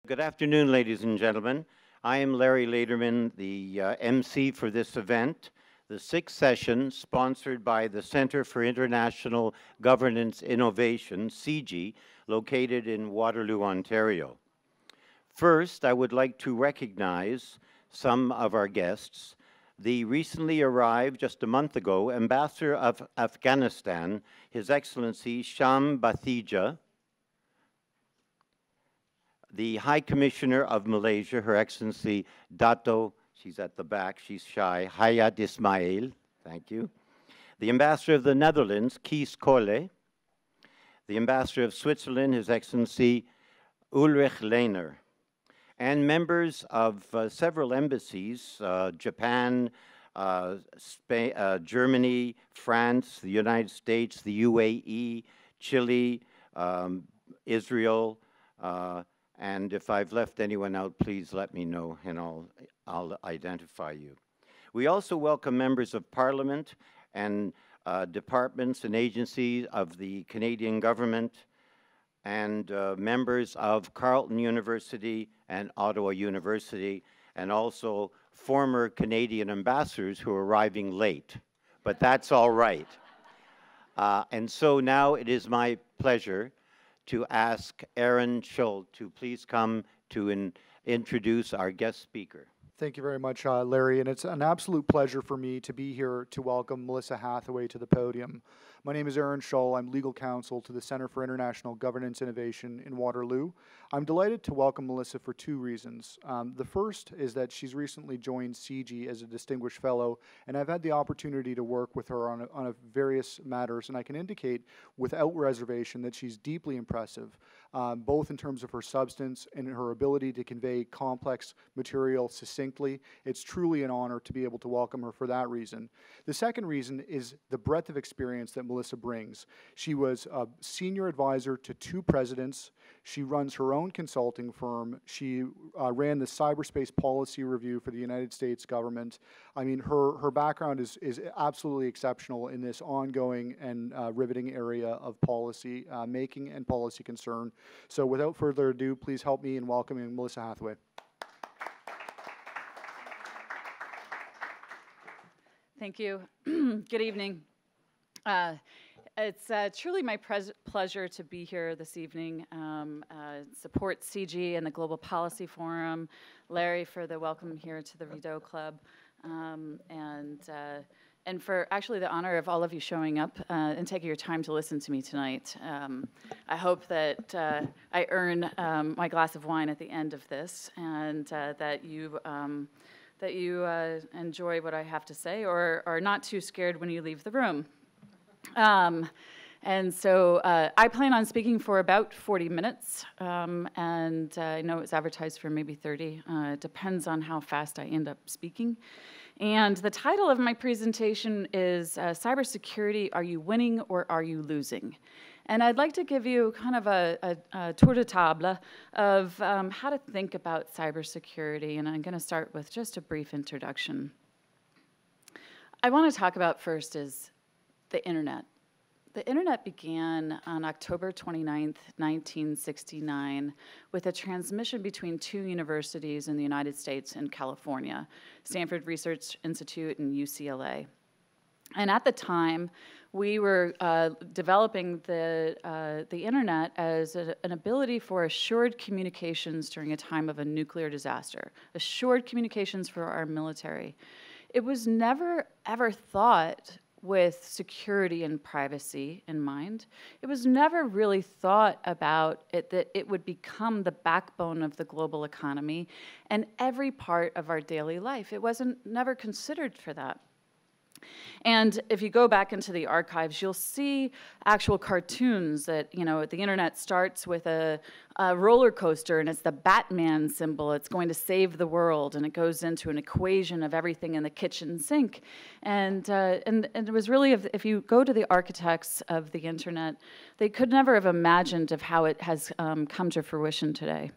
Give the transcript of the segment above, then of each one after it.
Good afternoon, ladies and gentlemen. I am Larry Lederman, the MC for this event, the sixth session sponsored by the Center for International Governance Innovation, CIGI, located in Waterloo, Ontario. First, I would like to recognize some of our guests. The recently arrived, just a month ago, Ambassador of Afghanistan, His Excellency Sham Bathija, the High Commissioner of Malaysia, Her Excellency Dato, she's at the back, she's shy, Hayat Ismail, thank you. The Ambassador of the Netherlands, Kees Kolle. The Ambassador of Switzerland, His Excellency Ulrich Lehner. And members of several embassies, Japan, Germany, France, the United States, the UAE, Chile, Israel, and if I've left anyone out, please let me know and I'll identify you. We also welcome members of Parliament and departments and agencies of the Canadian government and members of Carleton University and Ottawa University, and also former Canadian ambassadors who are arriving late, but that's all right. And so now it is my pleasure to ask Aaron Scholl to please come to introduce our guest speaker. Thank you very much, Larry, and it's an absolute pleasure for me to be here to welcome Melissa Hathaway to the podium. My name is Aaron Scholl. I'm legal counsel to the Center for International Governance Innovation in Waterloo. I'm delighted to welcome Melissa for two reasons. The first is that she's recently joined CIGI as a distinguished fellow, and I've had the opportunity to work with her on various matters, and I can indicate without reservation that she's deeply impressive, both in terms of her substance and her ability to convey complex material succinctly. It's truly an honor to be able to welcome her for that reason. The second reason is the breadth of experience that Melissa brings. She was a senior advisor to two presidents. She runs her own consulting firm. She ran the cyberspace policy review for the United States government. I mean, her background is absolutely exceptional in this ongoing and riveting area of policy making and policy concern. So without further ado, please help me in welcoming Melissa Hathaway. Thank you. Good evening. It's truly my pleasure to be here this evening, support CIGI and the Global Policy Forum, Larry for the welcome here to the Rideau Club, and for actually the honor of all of you showing up and taking your time to listen to me tonight. I hope that I earn my glass of wine at the end of this, and that you enjoy what I have to say, or are not too scared when you leave the room. And so I plan on speaking for about 40 minutes, and I know it's advertised for maybe 30. It depends on how fast I end up speaking. And the title of my presentation is Cybersecurity, Are You Winning or Are You Losing? And I'd like to give you kind of a tour de table of how to think about cybersecurity, and I'm going to start with just a brief introduction. I want to talk about first is the internet. The internet began on October 29th, 1969, with a transmission between two universities in the United States and California, Stanford Research Institute and UCLA. And at the time, we were developing the internet as an ability for assured communications during a time of a nuclear disaster, assured communications for our military. It was never, ever thought with security and privacy in mind. It was never really thought about that it would become the backbone of the global economy and every part of our daily life. It wasn't never considered for that. And if you go back into the archives, you'll see actual cartoons that, you know, the internet starts with a roller coaster, and it's the Batman symbol. It's going to save the world, and it goes into an equation of everything in the kitchen sink. And it was really, if you go to the architects of the internet, they could never have imagined of how it has come to fruition today.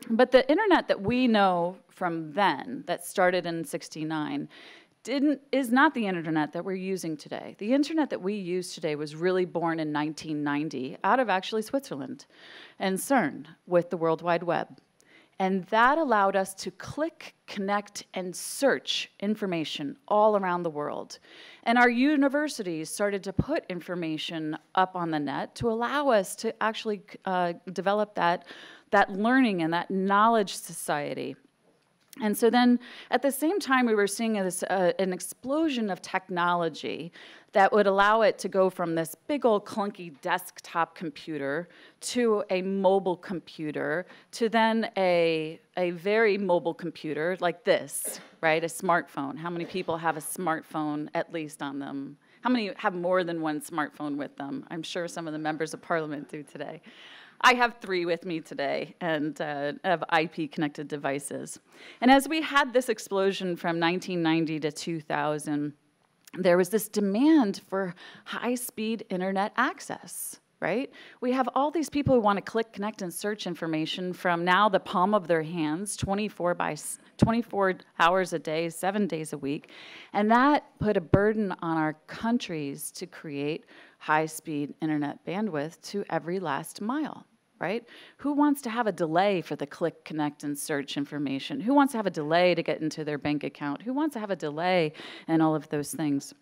But the internet that we know from then, that started in '69, is not the internet that we're using today. The internet that we use today was really born in 1990 out of actually Switzerland and CERN with the World Wide Web. And that allowed us to click, connect, and search information all around the world. And our universities started to put information up on the net to allow us to actually develop that learning and that knowledge society. And so then, at the same time, we were seeing an explosion of technology that would allow it to go from this big old clunky desktop computer to a mobile computer to then a very mobile computer like this, right? A smartphone. How many people have a smartphone at least on them? How many have more than one smartphone with them? I'm sure some of the members of parliament do today. I have 3 with me today and have IP-connected devices. And as we had this explosion from 1990 to 2000, there was this demand for high-speed internet access, right? We have all these people who want to click, connect, and search information from now the palm of their hands, 24 hours a day, 7 days a week. And that put a burden on our countries to create high-speed internet bandwidth to every last mile, right? Who wants to have a delay for the click, connect, and search information? Who wants to have a delay to get into their bank account? Who wants to have a delay and all of those things?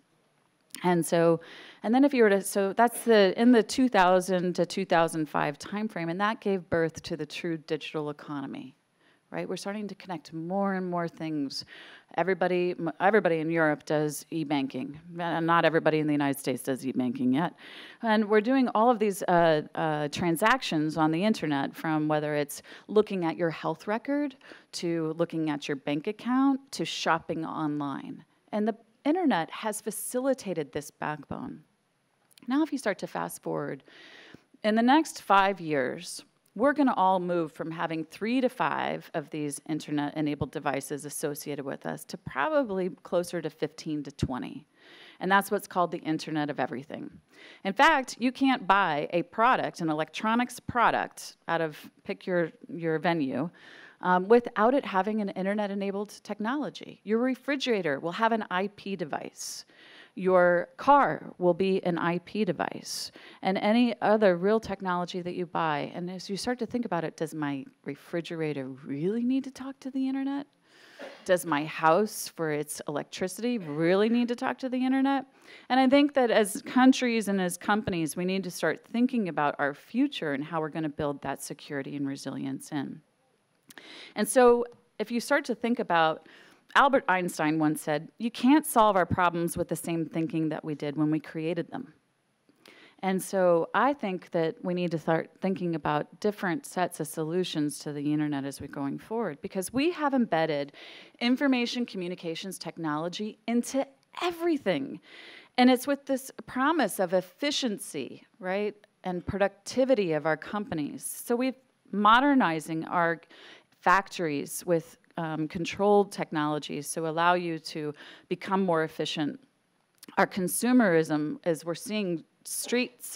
And so, and then if you were to, so that's in the 2000 to 2005 timeframe, and that gave birth to the true digital economy, right? We're starting to connect more and more things. Everybody in Europe does e-banking. Not everybody in the United States does e-banking yet. And we're doing all of these transactions on the internet, from whether it's looking at your health record, to looking at your bank account, to shopping online. And the internet has facilitated this backbone. Now if you start to fast forward, in the next 5 years, we're going to all move from having 3 to 5 of these internet-enabled devices associated with us to probably closer to 15 to 20. And that's what's called the Internet of Everything. In fact, you can't buy a product, an electronics product, out of, pick your venue, without it having an internet-enabled technology. Your refrigerator will have an IP device. Your car will be an IP device, and any other real technology that you buy. And as you start to think about it, does my refrigerator really need to talk to the internet? Does my house, for its electricity, really need to talk to the internet? And I think that as countries and as companies, we need to start thinking about our future and how we're going to build that security and resilience in. And so if you start to think about, Albert Einstein once said, you can't solve our problems with the same thinking that we did when we created them. And so I think that we need to start thinking about different sets of solutions to the internet as we're going forward, because we have embedded information communications technology into everything. And it's with this promise of efficiency, right, and productivity of our companies. So we're modernizing our factories with controlled technologies to allow you to become more efficient. Our consumerism is we're seeing street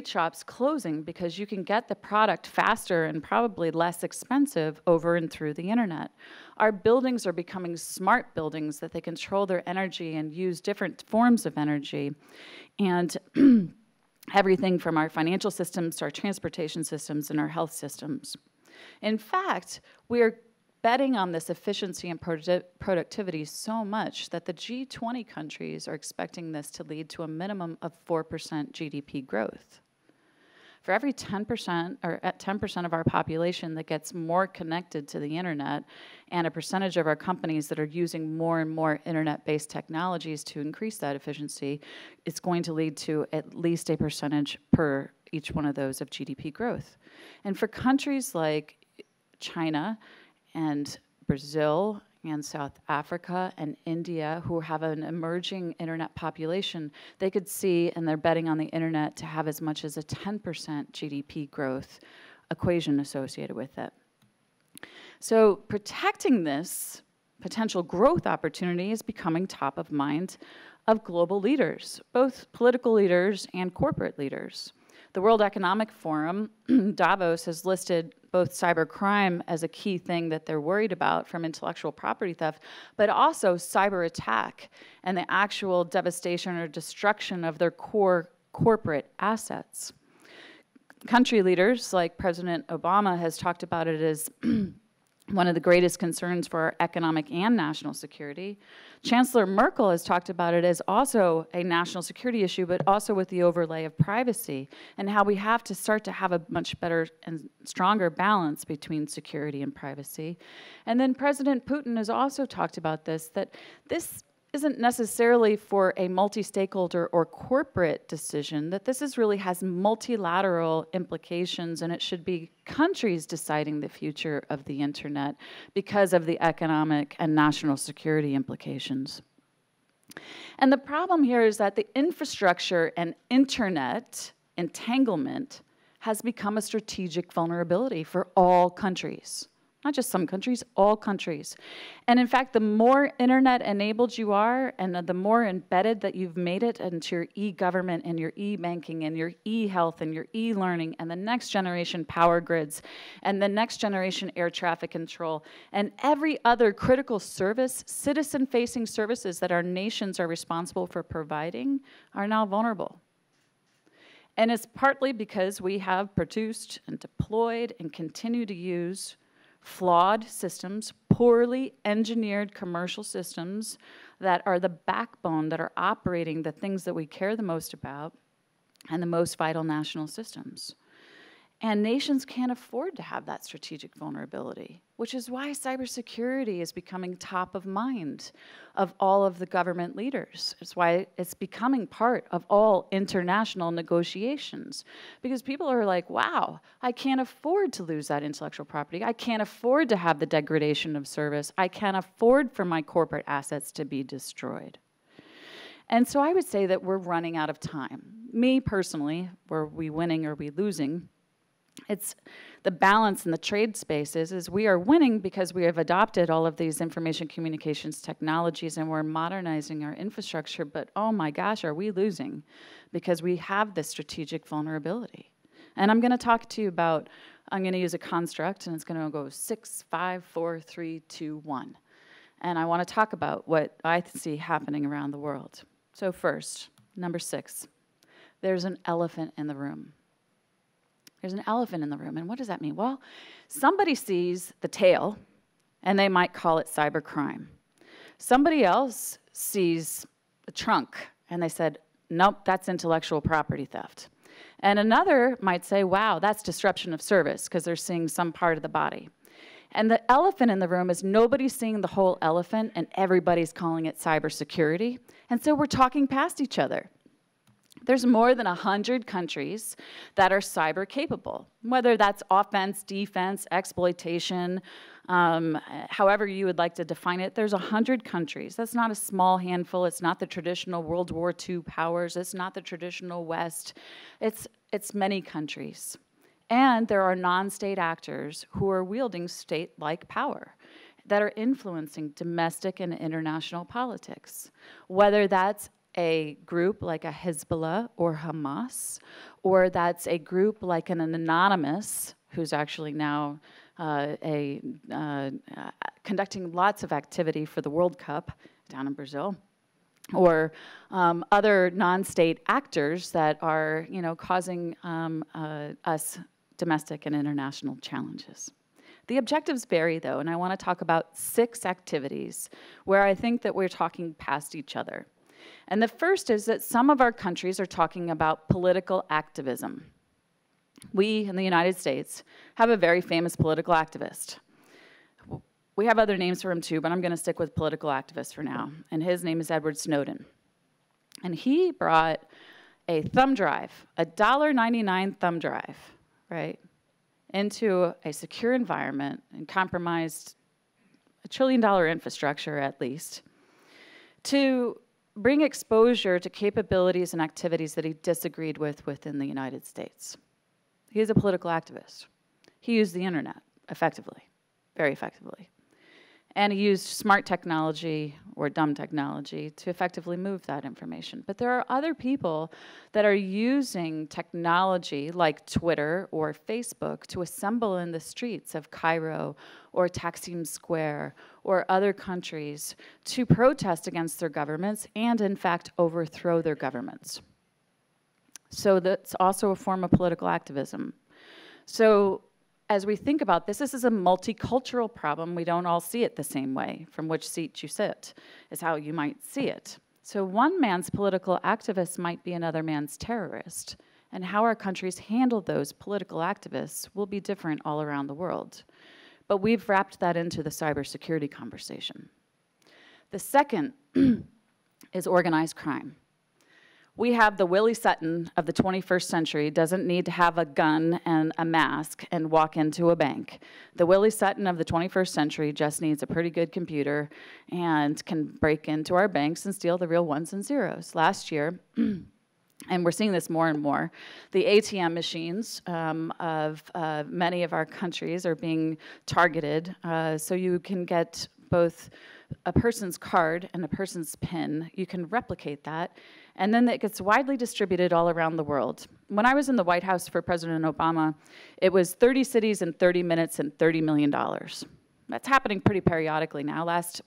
shops closing because you can get the product faster and probably less expensive over and through the internet. Our buildings are becoming smart buildings that they control their energy and use different forms of energy. And everything from our financial systems to our transportation systems and our health systems. In fact, we're betting on this efficiency and productivity so much that the G20 countries are expecting this to lead to a minimum of 4% GDP growth. For every 10% or at 10% of our population that gets more connected to the internet, and a percentage of our companies that are using more and more internet-based technologies to increase that efficiency, it's going to lead to at least a percentage per each one of those of GDP growth. And for countries like China and Brazil and South Africa and India, who have an emerging internet population, they could see, and they're betting on the internet to have as much as a 10% GDP growth equation associated with it. So protecting this potential growth opportunity is becoming top of mind of global leaders, both political leaders and corporate leaders. The World Economic Forum, Davos, has listed both cybercrime as a key thing that they're worried about from intellectual property theft, but also cyber attack and the actual devastation or destruction of their core corporate assets. Country leaders like President Obama has talked about it as one of the greatest concerns for our economic and national security. Chancellor Merkel has talked about it as also a national security issue, but also with the overlay of privacy, and how we have to start to have a much better and stronger balance between security and privacy. And then President Putin has also talked about this, that this isn't necessarily for a multi-stakeholder or corporate decision, that this really has multilateral implications, and it should be countries deciding the future of the internet because of the economic and national security implications. And the problem here is that the infrastructure and internet entanglement has become a strategic vulnerability for all countries. Not just some countries, all countries. And in fact, the more internet-enabled you are, and the more embedded that you've made it into your e-government and your e-banking and your e-health and your e-learning and the next generation power grids and the next generation air traffic control and every other critical service, citizen-facing services that our nations are responsible for providing are now vulnerable. And it's partly because we have produced and deployed and continue to use flawed systems, poorly engineered commercial systems that are the backbone that are operating the things that we care the most about and the most vital national systems. And nations can't afford to have that strategic vulnerability, which is why cybersecurity is becoming top of mind of all of the government leaders. It's why it's becoming part of all international negotiations. Because people are like, wow, I can't afford to lose that intellectual property. I can't afford to have the degradation of service. I can't afford for my corporate assets to be destroyed. And so I would say that we're running out of time. Me personally, were we winning or we losing? It's the balance in the trade spaces is we are winning because we have adopted all of these information communications technologies and we're modernizing our infrastructure, but oh my gosh, are we losing because we have this strategic vulnerability. And I'm going to talk to you about, I'm going to use a construct and it's going to go 6, 5, 4, 3, 2, 1. And I want to talk about what I see happening around the world. So first, number 6, there's an elephant in the room. There's an elephant in the room, and what does that mean? Well, somebody sees the tail, and they might call it cybercrime. Somebody else sees the trunk, and they said, nope, that's intellectual property theft. And another might say, wow, that's disruption of service, because they're seeing some part of the body. And the elephant in the room is nobody's seeing the whole elephant, and everybody's calling it cybersecurity. And so we're talking past each other. There's more than 100 countries that are cyber capable, whether that's offense, defense, exploitation, however you would like to define it. There's 100 countries. That's not a small handful. It's not the traditional World War II powers. It's not the traditional West. It's many countries. And there are non-state actors who are wielding state-like power that are influencing domestic and international politics, whether that's a group like a Hezbollah or Hamas, or that's a group like an anonymous, who's actually now conducting lots of activity for the World Cup down in Brazil, or other non-state actors that are, causing us domestic and international challenges. The objectives vary, though, and I want to talk about 6 activities where I think that we're talking past each other. And the first is that some of our countries are talking about political activism. We, in the United States, have a very famous political activist. We have other names for him too, but I'm going to stick with political activist for now. And his name is Edward Snowden. And he brought a thumb drive, a $1.99 thumb drive, right, into a secure environment and compromised $1 trillion infrastructure at least to bring exposure to capabilities and activities that he disagreed with within the United States. He is a political activist. He used the internet effectively, very effectively. And he used smart technology or dumb technology to effectively move that information. But there are other people that are using technology like Twitter or Facebook to assemble in the streets of Cairo or Taksim Square or other countries to protest against their governments and, in fact, overthrow their governments. So that's also a form of political activism. So as we think about this, this is a multicultural problem. We don't all see it the same way. From which seat you sit is how you might see it. So one man's political activist might be another man's terrorist. And how our countries handle those political activists will be different all around the world. But we've wrapped that into the cybersecurity conversation. The second is organized crime. We have the Willie Sutton of the 21st century doesn't need to have a gun and a mask and walk into a bank. The Willie Sutton of the 21st century just needs a pretty good computer and can break into our banks and steal the real ones and zeros. Last year, and we're seeing this more and more, the ATM machines of many of our countries are being targeted, so you can get both a person's card and a person's PIN. You can replicate that, and then it gets widely distributed all around the world. When I was in the White House for President Obama, it was 30 cities in 30 minutes and $30 million. That's happening pretty periodically now. Last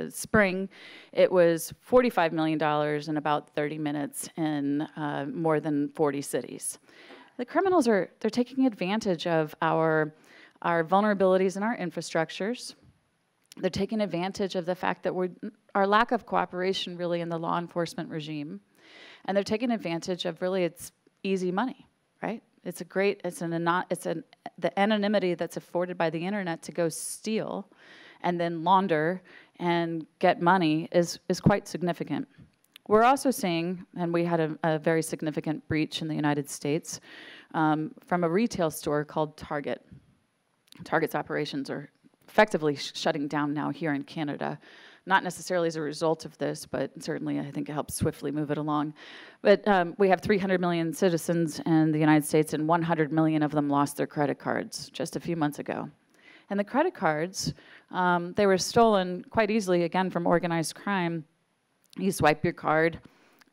spring, it was $45 million in about 30 minutes in more than 40 cities. The criminals they're taking advantage of our vulnerabilities in our infrastructures. They're taking advantage of the fact that our lack of cooperation really in the law enforcement regime. And they're taking advantage of really it's easy money, right? It's the anonymity that's afforded by the internet to go steal and then launder and get money is quite significant. We're also seeing, and we had a very significant breach in the United States from a retail store called Target. Target's operations are effectively shutting down now here in Canada. Not necessarily as a result of this, but certainly I think it helps swiftly move it along. But we have 300 million citizens in the United States, and 100 million of them lost their credit cards just a few months ago. And the credit cards, they were stolen quite easily, again, from organized crime. You swipe your card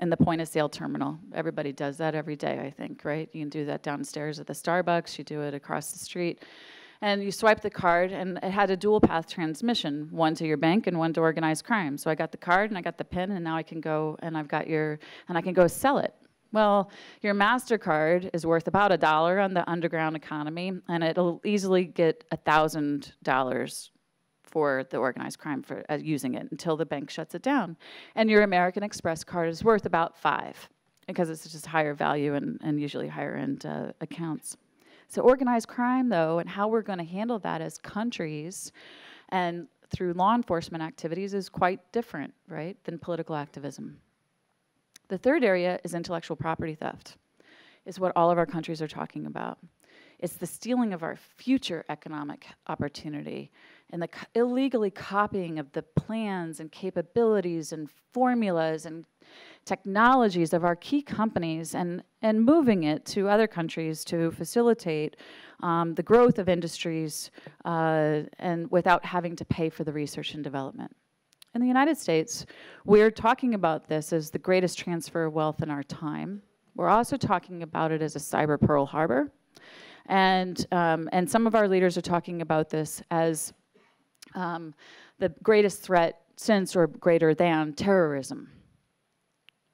in the point-of-sale terminal. Everybody does that every day, I think, right? You can do that downstairs at the Starbucks. You do it across the street. And you swipe the card, and it had a dual path transmission, one to your bank and one to organized crime. So I got the card and I got the PIN, and now I can go and I can go sell it. Well, your MasterCard is worth about $1 on the underground economy, and it'll easily get $1,000 for the organized crime for using it until the bank shuts it down. And your American Express card is worth about $5 because it's just higher value and usually higher end accounts. So organized crime, though, and how we're going to handle that as countries and through law enforcement activities is quite different, right, than political activism. The third area is intellectual property theft. It's what all of our countries are talking about. It's the stealing of our future economic opportunity and the illegally copying of the plans and capabilities and formulas and technologies of our key companies and moving it to other countries to facilitate the growth of industries and without having to pay for the research and development. In the United States, we're talking about this as the greatest transfer of wealth in our time. We're also talking about it as a cyber Pearl Harbor. And some of our leaders are talking about this as the greatest threat since or greater than terrorism.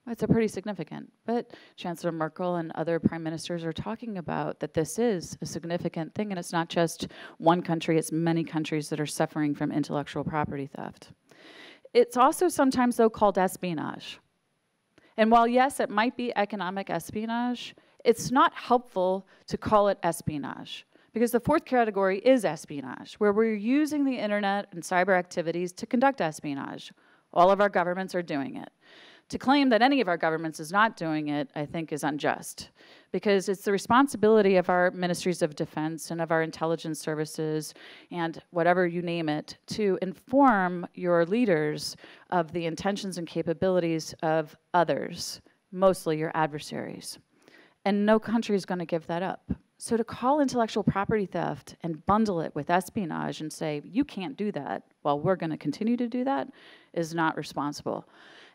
It's a pretty significant, but Chancellor Merkel and other prime ministers are talking about that this is a significant thing, and it's not just one country, it's many countries that are suffering from intellectual property theft. It's also sometimes, though, called espionage. And while, yes, it might be economic espionage, it's not helpful to call it espionage, because the fourth category is espionage, where we're using the internet and cyber activities to conduct espionage. All of our governments are doing it. To claim that any of our governments is not doing it, I think, is unjust, because it's the responsibility of our ministries of defense and of our intelligence services and whatever you name it to inform your leaders of the intentions and capabilities of others, mostly your adversaries. And no country is going to give that up. So to call intellectual property theft and bundle it with espionage and say, you can't do that while we're going to continue to do that is not responsible.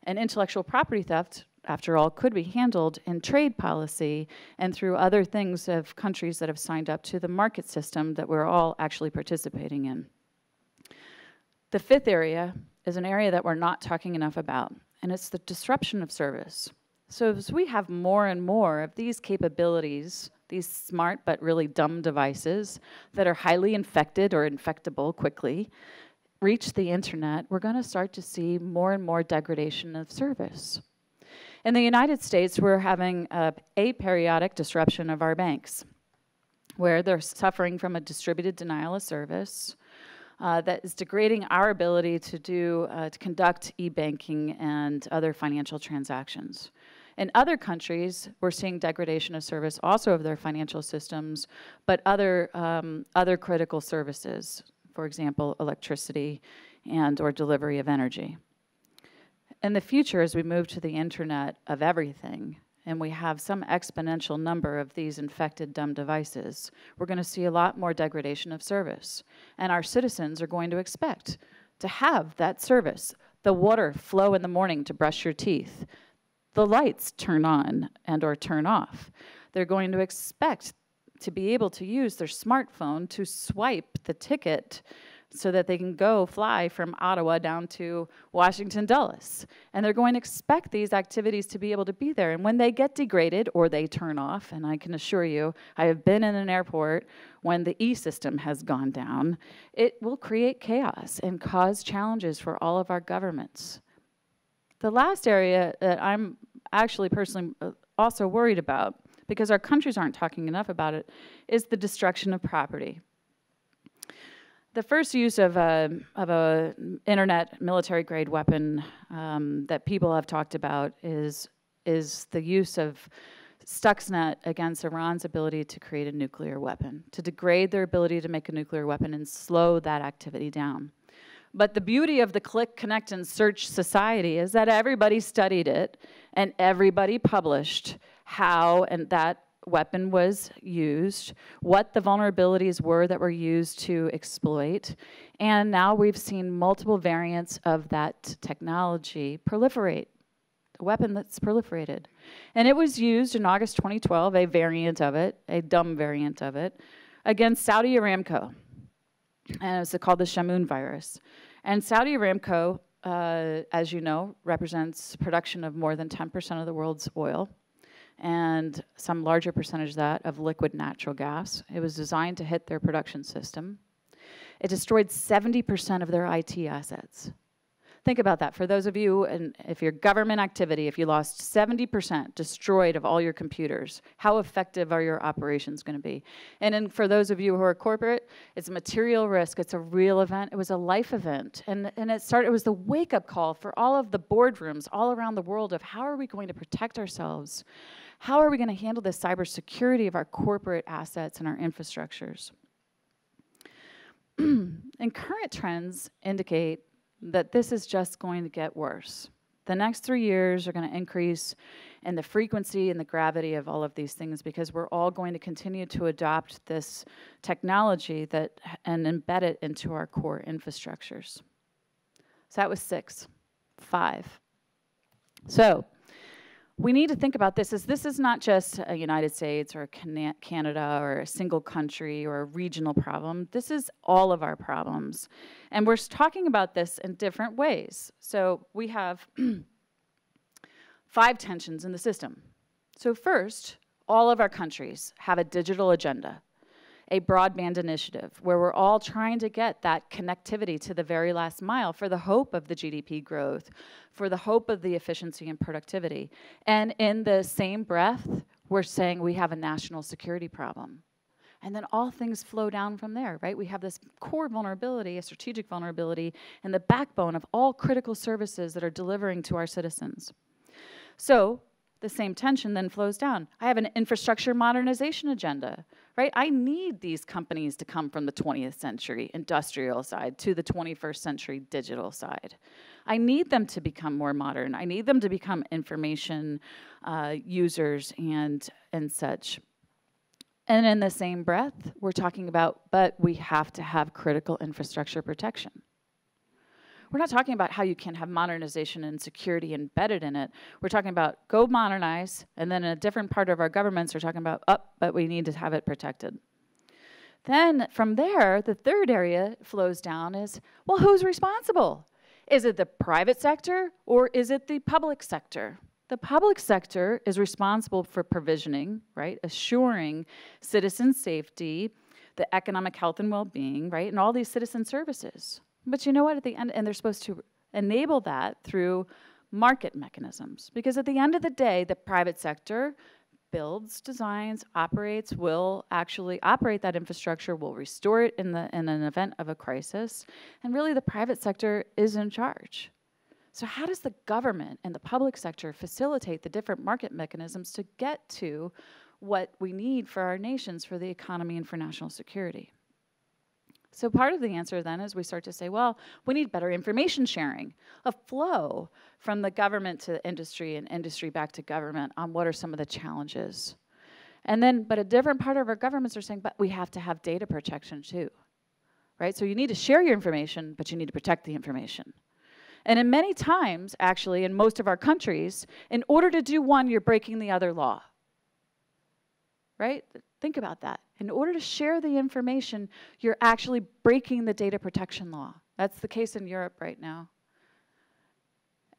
And intellectual property theft, after all, could be handled in trade policy and through other things of countries that have signed up to the market system that we're all actually participating in. The fifth area is an area that we're not talking enough about, and it's the disruption of service. So as we have more and more of these capabilities, these smart but really dumb devices that are highly infected or infectable quickly, reach the internet, we're going to start to see more and more degradation of service. In the United States, we're having a periodic disruption of our banks, where they're suffering from a distributed denial of service that is degrading our ability to conduct e-banking and other financial transactions. In other countries, we're seeing degradation of service also of their financial systems, but other critical services, for example, electricity and or delivery of energy. In the future, as we move to the internet of everything, and we have some exponential number of these infected dumb devices, we're going to see a lot more degradation of service. And our citizens are going to expect to have that service. The water flow in the morning to brush your teeth. The lights turn on and or turn off. They're going to expect to be able to use their smartphone to swipe the ticket so that they can go fly from Ottawa down to Washington Dulles. And they're going to expect these activities to be able to be there. And when they get degraded or they turn off, and I can assure you, I have been in an airport when the e-system has gone down, it will create chaos and cause challenges for all of our governments. The last area that I'm actually personally also worried about, because our countries aren't talking enough about it, is the destruction of property. The first use of a internet military-grade weapon that people have talked about is the use of Stuxnet against Iran's ability to create a nuclear weapon, to degrade their ability to make a nuclear weapon and slow that activity down. But the beauty of the click, connect, and search society is that everybody studied it and everybody published how and that weapon was used, what the vulnerabilities were that were used to exploit, and now we've seen multiple variants of that technology proliferate, a weapon that's proliferated. And it was used in August 2012, a variant of it, a dumb variant of it, against Saudi Aramco. And it's called the Shamoon virus. And Saudi Aramco, as you know, represents production of more than 10% of the world's oil, and some larger percentage of that of liquid natural gas. It was designed to hit their production system. It destroyed 70% of their IT assets. Think about that. For those of you, and if your government activity, if you lost 70% destroyed of all your computers, how effective are your operations going to be? And then for those of you who are corporate, it's a material risk. It's a real event. It was a life event. And it was the wake-up call for all of the boardrooms all around the world of how are we going to protect ourselves? How are we going to handle the cybersecurity of our corporate assets and our infrastructures? And current trends indicate that this is just going to get worse. The next 3 years are going to increase in the frequency and the gravity of all of these things because we're all going to continue to adopt this technology and embed it into our core infrastructures. So that was 6. 5. So we need to think about this as this is not just a United States or Canada or a single country or a regional problem. This is all of our problems. And we're talking about this in different ways. So we have 5 tensions in the system. So first, all of our countries have a digital agenda, a broadband initiative where we're all trying to get that connectivity to the very last mile for the hope of the GDP growth, for the hope of the efficiency and productivity. And in the same breath, we're saying we have a national security problem. And then all things flow down from there, right? We have this core vulnerability, a strategic vulnerability, and the backbone of all critical services that are delivering to our citizens. So the same tension then flows down. I have an infrastructure modernization agenda, right? I need these companies to come from the 20th century industrial side to the 21st century digital side. I need them to become more modern. I need them to become information users and such. And in the same breath, we're talking about, but we have to have critical infrastructure protection. We're not talking about how you can have modernization and security embedded in it. We're talking about go modernize, and then in a different part of our governments are talking about, but we need to have it protected. Then from there, the third area flows down is, well, who's responsible? Is it the private sector or is it the public sector? The public sector is responsible for provisioning, right, assuring citizen safety, the economic health and well-being, right, and all these citizen services. But you know what, at the end, and they're supposed to enable that through market mechanisms. Because at the end of the day, the private sector builds, designs, operates, will actually operate that infrastructure, will restore it in an event of a crisis, and really the private sector is in charge. So how does the government and the public sector facilitate the different market mechanisms to get to what we need for our nations, for the economy, and for national security? So part of the answer then is we start to say, well, we need better information sharing, a flow from the government to industry and industry back to government on what are some of the challenges. And then, but a different part of our governments are saying, but we have to have data protection too, right? So you need to share your information, but you need to protect the information. And in many times, actually, in most of our countries, in order to do one, you're breaking the other law, right? Think about that. In order to share the information, you're actually breaking the data protection law. That's the case in Europe right now.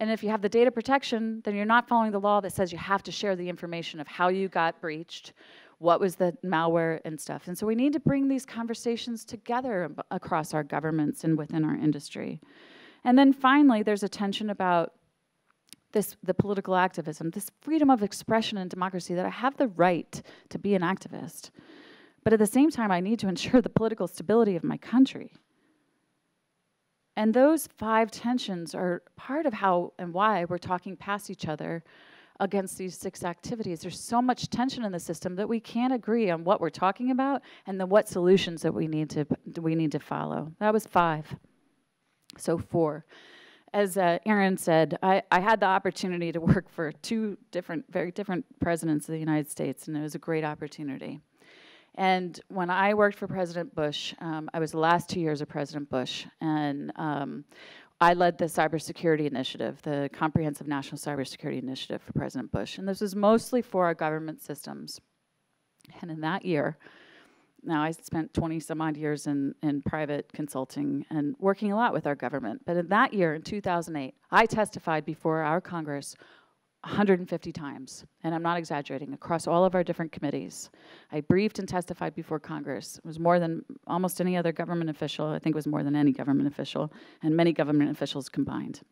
And if you have the data protection, then you're not following the law that says you have to share the information of how you got breached, what was the malware and stuff. And so we need to bring these conversations together across our governments and within our industry. And then finally, there's a tension about the political activism, this freedom of expression and democracy, that I have the right to be an activist. But at the same time, I need to ensure the political stability of my country. And those 5 tensions are part of how and why we're talking past each other against these 6 activities. There's so much tension in the system that we can't agree on what we're talking about and then what solutions that we need to follow. That was 5. So 4. As Aaron said, I had the opportunity to work for 2 very different presidents of the United States, and it was a great opportunity. And when I worked for President Bush, I was the last 2 years of President Bush, and I led the Cybersecurity Initiative, the Comprehensive National Cybersecurity Initiative for President Bush. And this was mostly for our government systems. And in that year, now I spent 20 some odd years in private consulting and working a lot with our government. But in that year, in 2008, I testified before our Congress 150 times, and I'm not exaggerating, across all of our different committees. I briefed and testified before Congress. It was more than almost any other government official. I think it was more than any government official, and many government officials combined.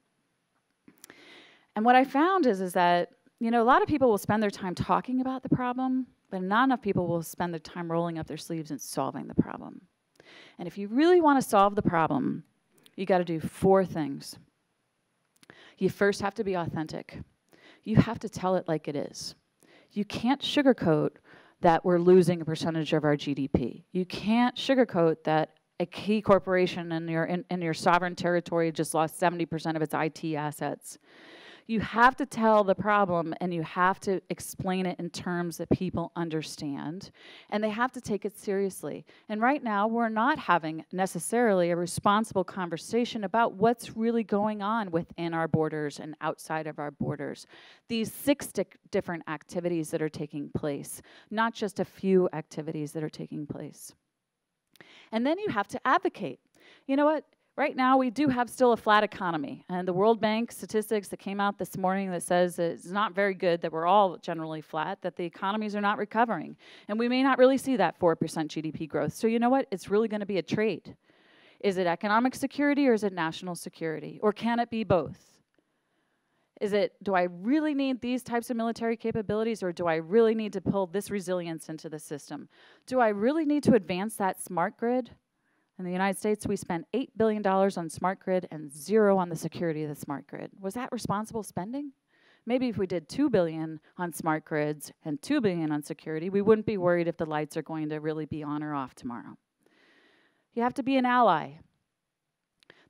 And what I found is that, you know, a lot of people will spend their time talking about the problem, but not enough people will spend their time rolling up their sleeves and solving the problem. And if you really want to solve the problem, you got to do 4 things. You first have to be authentic. You have to tell it like it is. You can't sugarcoat that we're losing a percentage of our GDP. You can't sugarcoat that a key corporation in your sovereign territory just lost 70% of its IT assets. You have to tell the problem, and you have to explain it in terms that people understand, and they have to take it seriously. And right now, we're not having necessarily a responsible conversation about what's really going on within our borders and outside of our borders. These 6 different activities that are taking place, not just a few activities that are taking place. And then you have to advocate. You know what? Right now, we do have still a flat economy, and the World Bank statistics that came out this morning that says it's not very good, that we're all generally flat, that the economies are not recovering, and we may not really see that 4% GDP growth. So you know what? It's really going to be a trade. Is it economic security or is it national security? Or can it be both? Is it, do I really need these types of military capabilities, or do I really need to pull this resilience into the system? Do I really need to advance that smart grid? In the United States, we spent $8 billion on smart grid and 0 on the security of the smart grid. Was that responsible spending? Maybe if we did $2 billion on smart grids and $2 billion on security, we wouldn't be worried if the lights are going to really be on or off tomorrow. You have to be an ally.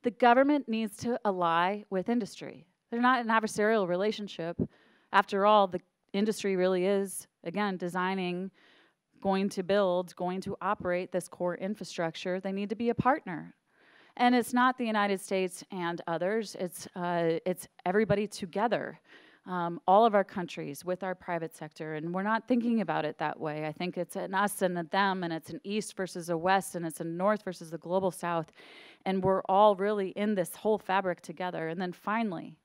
The government needs to ally with industry. They're not an adversarial relationship. After all, the industry really is, again, designing, going to build, going to operate this core infrastructure. They need to be a partner. And it's not the United States and others, it's everybody together, all of our countries with our private sector, and we're not thinking about it that way. I think it's an us and a them, and it's an east versus a west, and it's a north versus the global south, and we're all really in this whole fabric together. And then finally,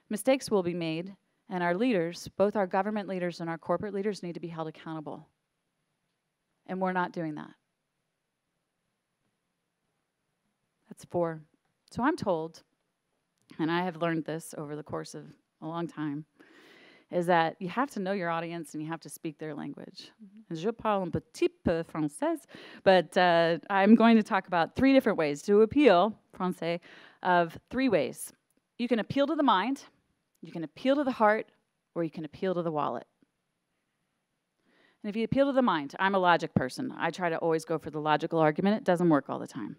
mistakes will be made, And our leaders, both our government leaders and our corporate leaders, need to be held accountable. And we're not doing that. That's 4. So I'm told, and I have learned this over the course of a long time, is that you have to know your audience and you have to speak their language. Je parle un petit peu français, but I'm going to talk about 3 different ways to appeal, français, of 3 ways. You can appeal to the mind, you can appeal to the heart, or you can appeal to the wallet. And if you appeal to the mind, I'm a logic person. I try to always go for the logical argument. It doesn't work all the time.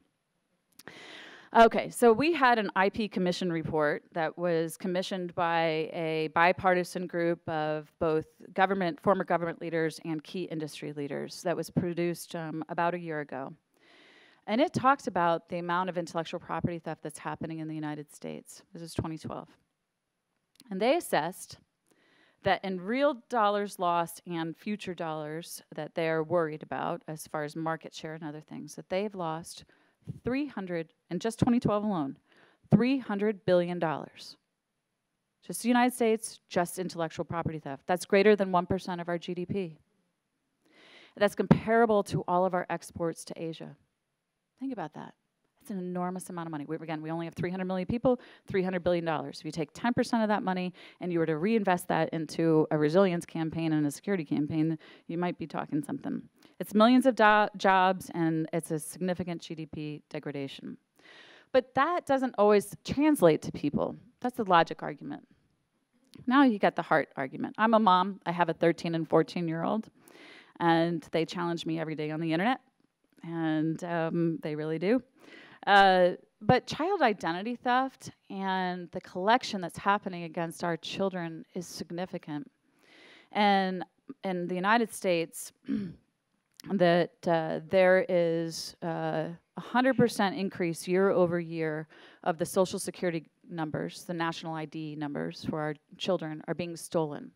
Okay, so we had an IP commission report that was commissioned by a bipartisan group of both former government leaders and key industry leaders that was produced about a year ago. And it talks about the amount of intellectual property theft that's happening in the United States. This is 2012. And they assessed that in real dollars lost and future dollars that they're worried about, as far as market share and other things, that they've lost in just 2012 alone, $300 billion. Just the United States, just intellectual property theft. That's greater than 1% of our GDP. That's comparable to all of our exports to Asia. Think about that. That's an enormous amount of money. We only have 300 million people, $300 billion. If you take 10% of that money and you were to reinvest that into a resilience campaign and a security campaign, you might be talking something. It's millions of jobs, and it's a significant GDP degradation. But that doesn't always translate to people. That's the logic argument. Now you got the heart argument. I'm a mom. I have a 13 and 14-year-old, and they challenge me every day on the internet, and they really do. But child identity theft and the collection that's happening against our children is significant. And in the United States, that there is a 100% increase year over year of the Social Security numbers, the national ID numbers for our children are being stolen.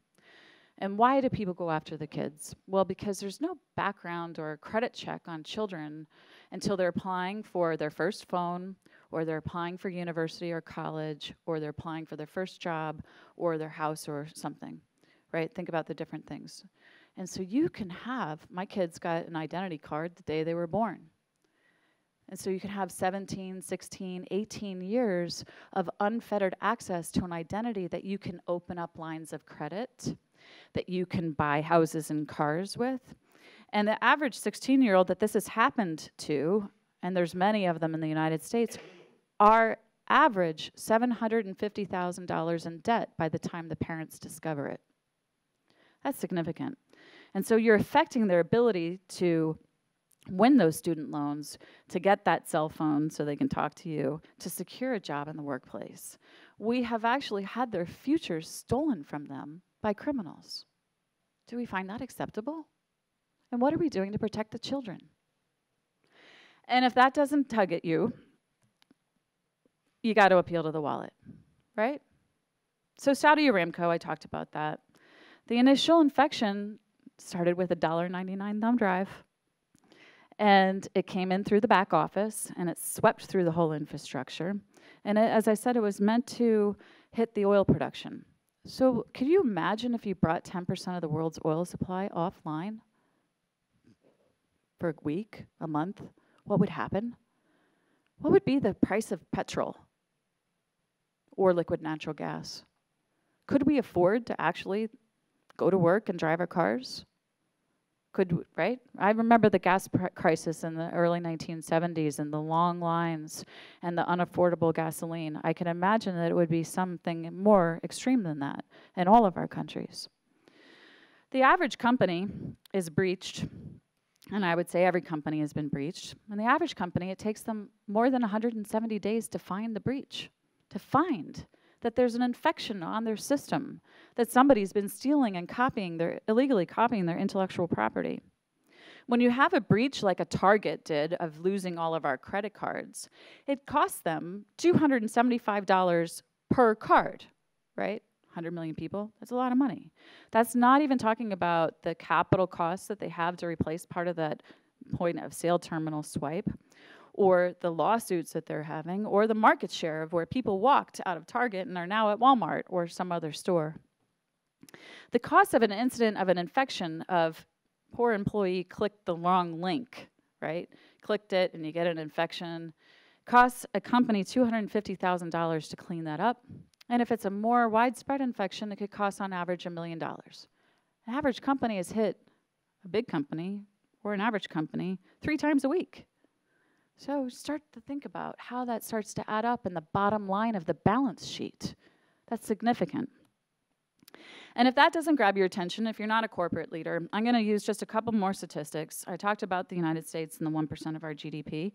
And why do people go after the kids? Well, because there's no background or credit check on children until they're applying for their first phone, or they're applying for university or college, or they're applying for their first job, or their house or something, right? Think about the different things. And so you can have, my kids got an identity card the day they were born. And so you can have 17, 16, 18 years of unfettered access to an identity that you can open up lines of credit, that you can buy houses and cars with. And the average 16-year-old that this has happened to, and there's many of them in the United States, are average $750,000 in debt by the time the parents discover it. That's significant. And so you're affecting their ability to win those student loans, to get that cell phone so they can talk to you, to secure a job in the workplace. We have actually had their futures stolen from them by criminals. Do we find that acceptable? And what are we doing to protect the children? And if that doesn't tug at you, you got to appeal to the wallet, right? So Saudi Aramco, I talked about that. The initial infection started with a $1.99 thumb drive, and it came in through the back office, and it swept through the whole infrastructure. And as I said, it was meant to hit the oil production. So could you imagine if you brought 10% of the world's oil supply offline for a week, a month? What would happen? What would be the price of petrol or liquid natural gas? Could we afford to actually go to work and drive our cars? Right? I remember the gas crisis in the early 1970s and the long lines and the unaffordable gasoline. I can imagine that it would be something more extreme than that in all of our countries. The average company is breached, and I would say every company has been breached. And the average company, it takes them more than 170 days to find the breach, to find that there's an infection on their system, that somebody's been stealing and illegally copying their intellectual property. When you have a breach like a Target did of losing all of our credit cards, it costs them $275 per card, right? 100 million people, that's a lot of money. That's not even talking about the capital costs that they have to replace part of that point of sale terminal swipe, or the lawsuits that they're having, or the market share of where people walked out of Target and are now at Walmart or some other store. The cost of an incident of an infection of poor employee clicked the wrong link, right? Clicked it and you get an infection. Costs a company $250,000 to clean that up. And if it's a more widespread infection, it could cost on average $1 million. An average company is hit, a big company or an average company, 3 times a week. So start to think about how that starts to add up in the bottom line of the balance sheet. That's significant. And if that doesn't grab your attention, if you're not a corporate leader, I'm going to use just a couple more statistics. I talked about the United States and the 1% of our GDP.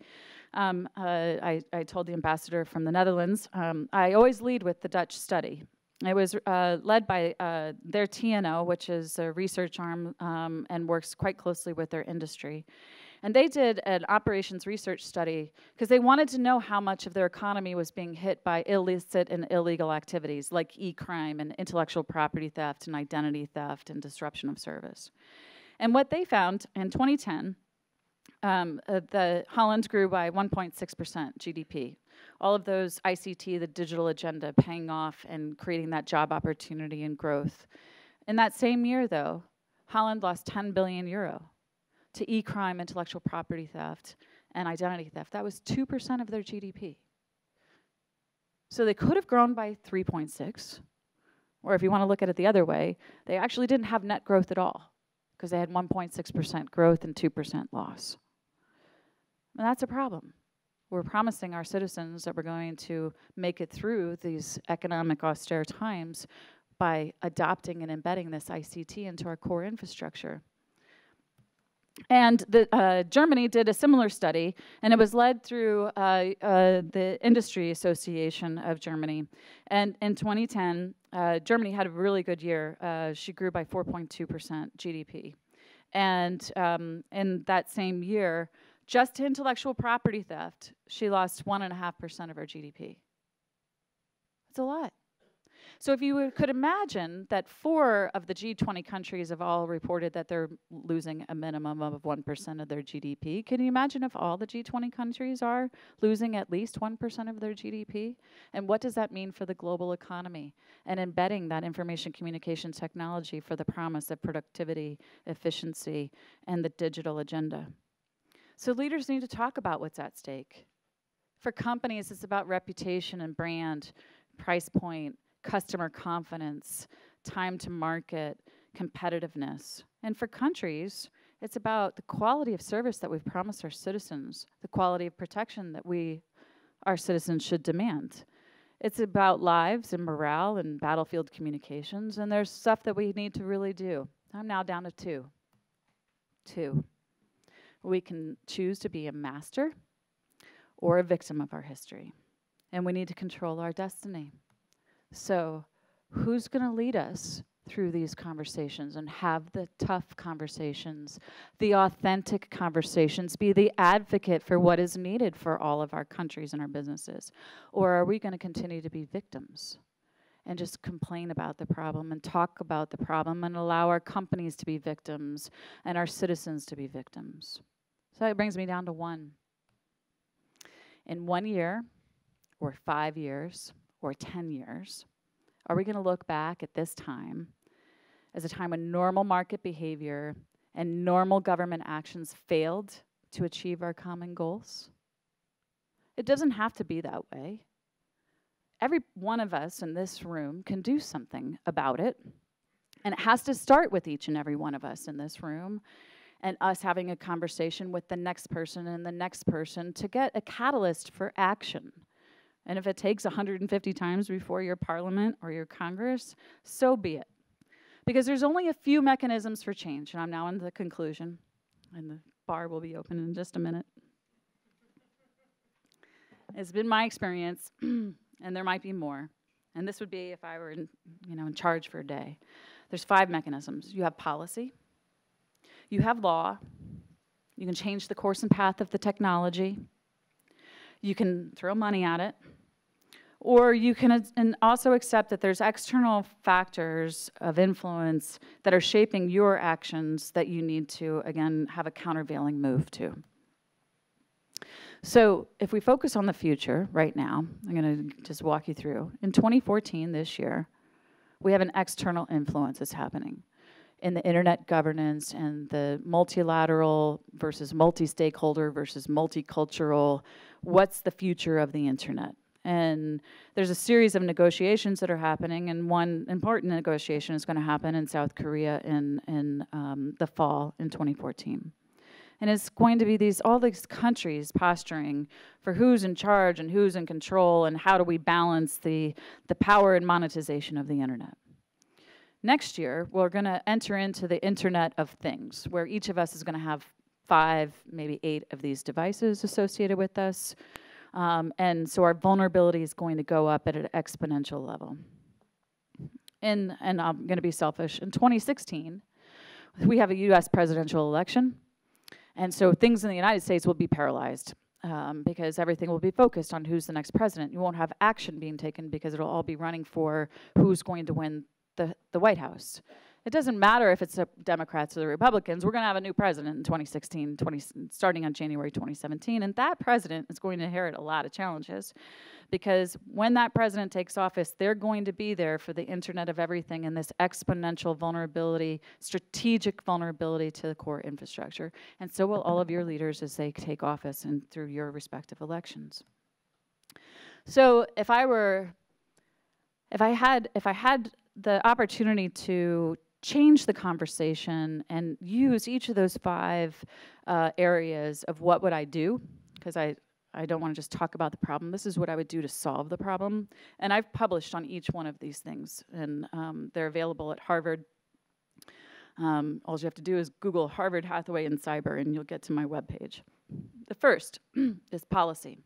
I told the ambassador from the Netherlands, I always lead with the Dutch study. It was led by their TNO, which is a research arm and works quite closely with their industry. And they did an operations research study because they wanted to know how much of their economy was being hit by illicit and illegal activities like e-crime and intellectual property theft and identity theft and disruption of service. And what they found in 2010, the Holland grew by 1.6% GDP. All of those ICT, the digital agenda, paying off and creating that job opportunity and growth. In that same year, though, Holland lost 10 billion euro to e-crime, intellectual property theft, and identity theft. That was 2% of their GDP. So they could have grown by 3.6, or if you want to look at it the other way, they actually didn't have net growth at all because they had 1.6% growth and 2% loss. And that's a problem. We're promising our citizens that we're going to make it through these economic austere times by adopting and embedding this ICT into our core infrastructure. And Germany did a similar study, and it was led through the Industry Association of Germany. And in 2010, Germany had a really good year. She grew by 4.2% GDP. And in that same year, just to intellectual property theft, she lost 1.5% of her GDP. That's a lot. So if you could imagine that 4 of the G20 countries have all reported that they're losing a minimum of 1% of their GDP, can you imagine if all the G20 countries are losing at least 1% of their GDP? And what does that mean for the global economy? And embedding that information communication technology for the promise of productivity, efficiency, and the digital agenda. So leaders need to talk about what's at stake. For companies, it's about reputation and brand, price point, customer confidence, time to market, competitiveness. And for countries, it's about the quality of service that we've promised our citizens, the quality of protection that our citizens should demand. It's about lives and morale and battlefield communications, and there's stuff that we need to really do. I'm now down to 2. 2. We can choose to be a master or a victim of our history, and we need to control our destiny. So who's going to lead us through these conversations and have the tough conversations, the authentic conversations, be the advocate for what is needed for all of our countries and our businesses? Or are we going to continue to be victims and just complain about the problem and talk about the problem and allow our companies to be victims and our citizens to be victims? So that brings me down to 1. In 1 year, or 5 years, or 10 years, are we going to look back at this time as a time when normal market behavior and normal government actions failed to achieve our common goals? It doesn't have to be that way. Every one of us in this room can do something about it, and it has to start with each and every one of us in this room and us having a conversation with the next person and the next person to get a catalyst for action. And if it takes 150 times before your parliament or your Congress, so be it. Because there's only a few mechanisms for change, and I'm now in the conclusion, and the bar will be open in just a minute. It's been my experience, and there might be more, and this would be if I were in charge for a day. There's 5 mechanisms. You have policy, you have law, you can change the course and path of the technology, you can throw money at it, or you can also accept that there's external factors of influence that are shaping your actions that you need to, again, have a countervailing move to. So if we focus on the future right now, I'm going to just walk you through. In 2014, this year, we have an external influence that's happening in the internet governance and the multilateral versus multi-stakeholder versus multicultural. What's the future of the internet? And there's a series of negotiations that are happening, and one important negotiation is going to happen in South Korea in the fall in 2014. And it's going to be all these countries posturing for who's in charge and who's in control and how do we balance the power and monetization of the internet. Next year, we're going to enter into the Internet of Things, where each of us is going to have 5, maybe 8 of these devices associated with us. And so our vulnerability is going to go up at an exponential level. And I'm going to be selfish. In 2016, we have a US presidential election. And so things in the United States will be paralyzed because everything will be focused on who's the next president. You won't have action being taken because it'll all be running for who's going to win the White House. It doesn't matter if it's the Democrats or the Republicans. We're going to have a new president in 2016, starting on January 2017. And that president is going to inherit a lot of challenges because when that president takes office, they're going to be there for the Internet of Everything and this exponential vulnerability, strategic vulnerability to the core infrastructure. And so will all of your leaders as they take office and through your respective elections. So if I had the opportunity to change the conversation and use each of those 5 areas of what would I do, because I don't want to just talk about the problem. This is what I would do to solve the problem. And I've published on each one of these things, and they're available at Harvard. All you have to do is Google Harvard, Hathaway, and cyber, and you'll get to my webpage. The first is policy.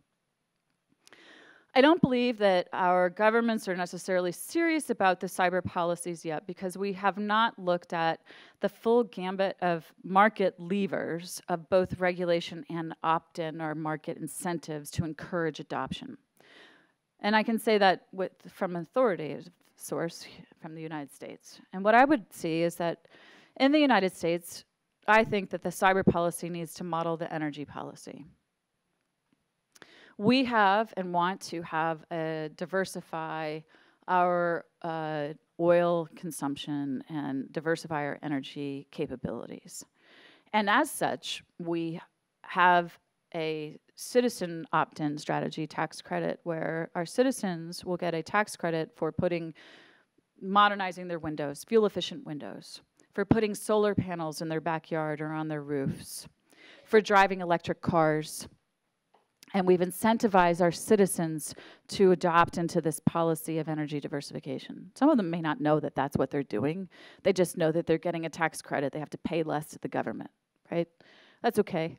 I don't believe that our governments are necessarily serious about the cyber policies yet because we have not looked at the full gambit of market levers of both regulation and opt-in or market incentives to encourage adoption. And I can say that from an authoritative source from the United States. And what I would see is that in the United States, I think that the cyber policy needs to model the energy policy. We have and want to diversify our oil consumption and diversify our energy capabilities. And as such, we have a citizen opt-in strategy tax credit where our citizens will get a tax credit for modernizing their windows, fuel-efficient windows, for putting solar panels in their backyard or on their roofs, for driving electric cars. And we've incentivized our citizens to adopt into this policy of energy diversification. Some of them may not know that that's what they're doing. They just know that they're getting a tax credit. They have to pay less to the government, right? That's okay.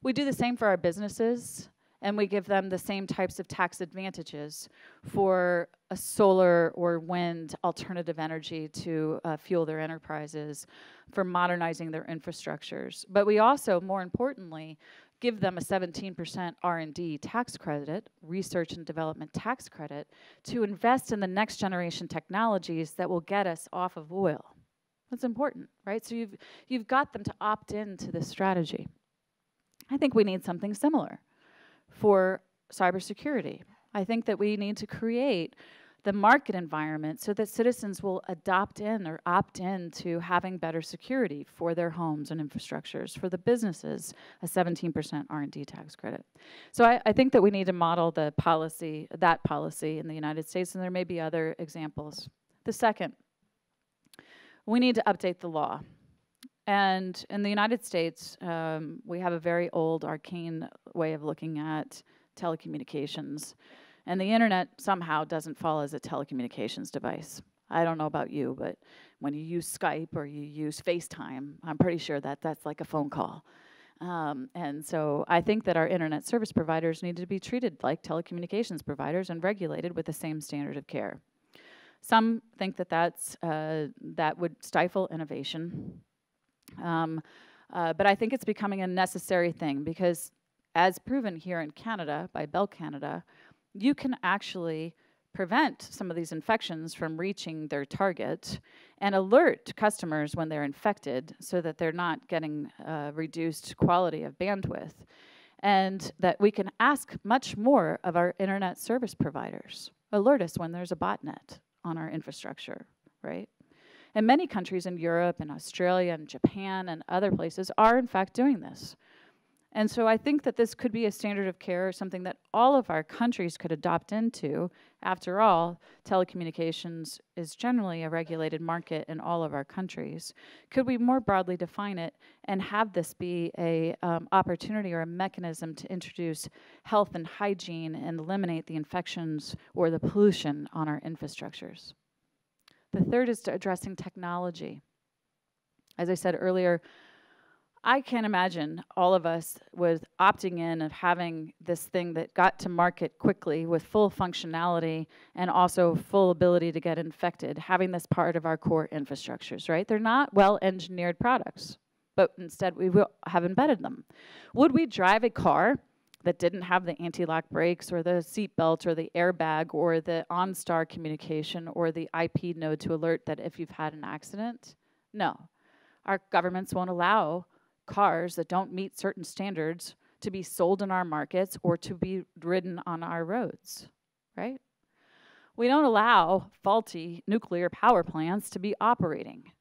We do the same for our businesses, and we give them the same types of tax advantages for a solar or wind alternative energy to fuel their enterprises, for modernizing their infrastructures. But we also, more importantly, give them a 17% R&D tax credit, research and development tax credit, to invest in the next generation technologies that will get us off of oil. That's important, right? So you've got them to opt into this strategy. I think we need something similar for cybersecurity. I think that we need to create the market environment so that citizens will adopt in or opt in to having better security for their homes and infrastructures, for the businesses, a 17% R&D tax credit. So I think that we need to model that policy in the United States, and there may be other examples. The second, we need to update the law. And in the United States, we have a very old, arcane way of looking at telecommunications. And the internet somehow doesn't fall as a telecommunications device. I don't know about you, but when you use Skype or you use FaceTime, I'm pretty sure that that's like a phone call. And so I think that our internet service providers need to be treated like telecommunications providers and regulated with the same standard of care. Some think that that would stifle innovation. But I think it's becoming a necessary thing because as proven here in Canada by Bell Canada, you can actually prevent some of these infections from reaching their target and alert customers when they're infected so that they're not getting reduced quality of bandwidth. And that we can ask much more of our internet service providers. Alert us when there's a botnet on our infrastructure. right? And many countries in Europe and Australia and Japan and other places are in fact doing this. And so I think that this could be a standard of care, something that all of our countries could adopt into. After all, telecommunications is generally a regulated market in all of our countries. Could we more broadly define it and have this be a opportunity or a mechanism to introduce health and hygiene and eliminate the infections or the pollution on our infrastructures? The third is to addressing technology. As I said earlier, I can't imagine all of us with opting in of having this thing that got to market quickly with full functionality and also full ability to get infected, having this part of our core infrastructures, right? They're not well-engineered products, but instead we will have embedded them. Would we drive a car that didn't have the anti-lock brakes or the seat belt or the airbag or the OnStar communication or the IP node to alert that if you've had an accident? No. Our governments won't allow cars that don't meet certain standards to be sold in our markets or to be ridden on our roads, right? We don't allow faulty nuclear power plants to be operating.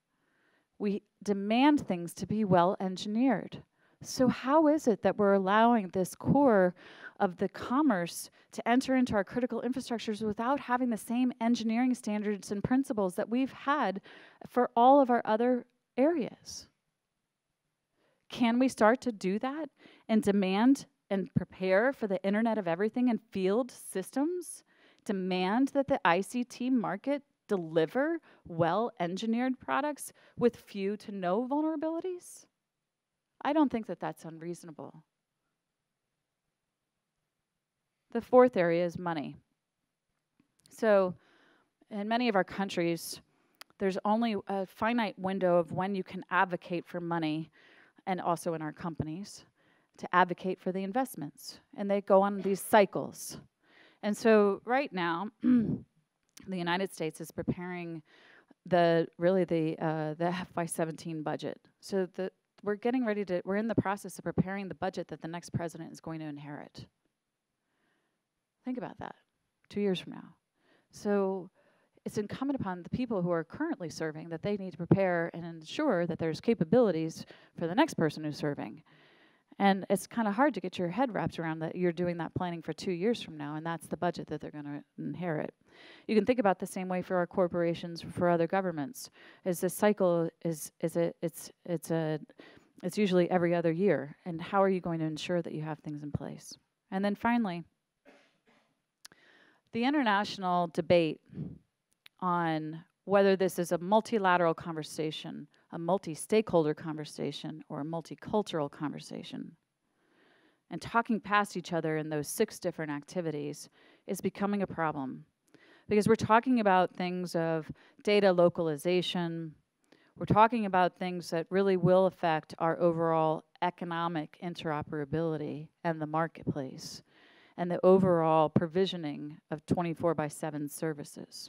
We demand things to be well engineered. So how is it that we're allowing this core of the commerce to enter into our critical infrastructures without having the same engineering standards and principles that we've had for all of our other areas? Can we start to do that and demand and prepare for the Internet of Everything and field systems? Demand that the ICT market deliver well-engineered products with few to no vulnerabilities? I don't think that that's unreasonable. The fourth area is money. So in many of our countries, there's only a finite window of when you can advocate for money, and also in our companies, to advocate for the investments. And they go on these cycles. And so right now, the United States is preparing the FY17 budget. So we're in the process of preparing the budget that the next president is going to inherit. Think about that, 2 years from now. So it's incumbent upon the people who are currently serving that they need to prepare and ensure that there's capabilities for the next person who's serving. And it's kind of hard to get your head wrapped around that you're doing that planning for 2 years from now, and that's the budget that they're going to inherit. You can think about the same way for our corporations, for other governments. Is this cycle it's usually every other year, and how are you going to ensure that you have things in place? And then finally, the international debate on whether this is a multilateral conversation, a multi-stakeholder conversation, or a multicultural conversation. And talking past each other in those 6 different activities is becoming a problem. Because we're talking about things of data localization, we're talking about things that really will affect our overall economic interoperability and the marketplace, and the overall provisioning of 24/7 services.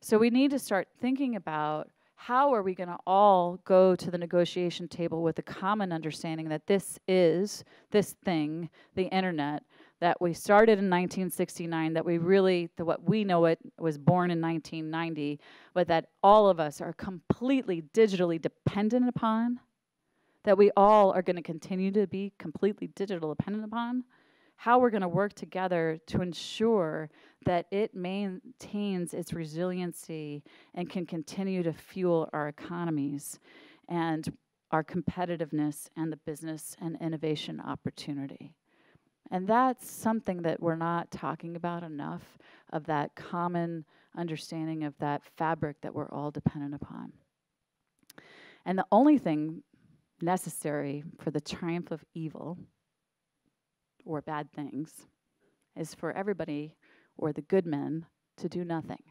So we need to start thinking about how are we going to all go to the negotiation table with a common understanding that this is this thing, the internet, that we started in 1969, that what we know it was born in 1990, but that all of us are completely digitally dependent upon, that we all are going to continue to be completely digital dependent upon, how we're going to work together to ensure that it maintains its resiliency and can continue to fuel our economies and our competitiveness and the business and innovation opportunity. And that's something that we're not talking about enough, of that common understanding of that fabric that we're all dependent upon. And the only thing necessary for the triumph of evil or bad things is for everybody or the good men to do nothing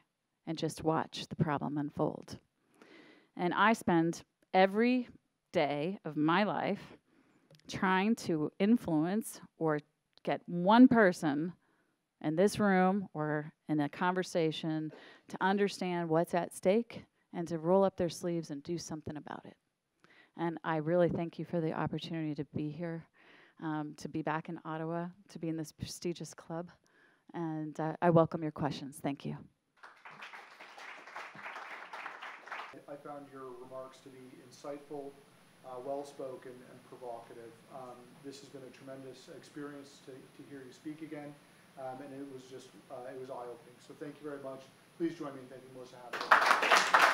and just watch the problem unfold. And I spend every day of my life trying to influence or get one person in this room or in a conversation to understand what's at stake and to roll up their sleeves and do something about it. And I really thank you for the opportunity to be here, to be back in Ottawa, to be in this prestigious club. And I welcome your questions. Thank you. I found your remarks to be insightful, well-spoken, and provocative. This has been a tremendous experience to hear you speak again, and it was just, it was eye-opening. So thank you very much. Please join me in thanking Melissa Hathaway.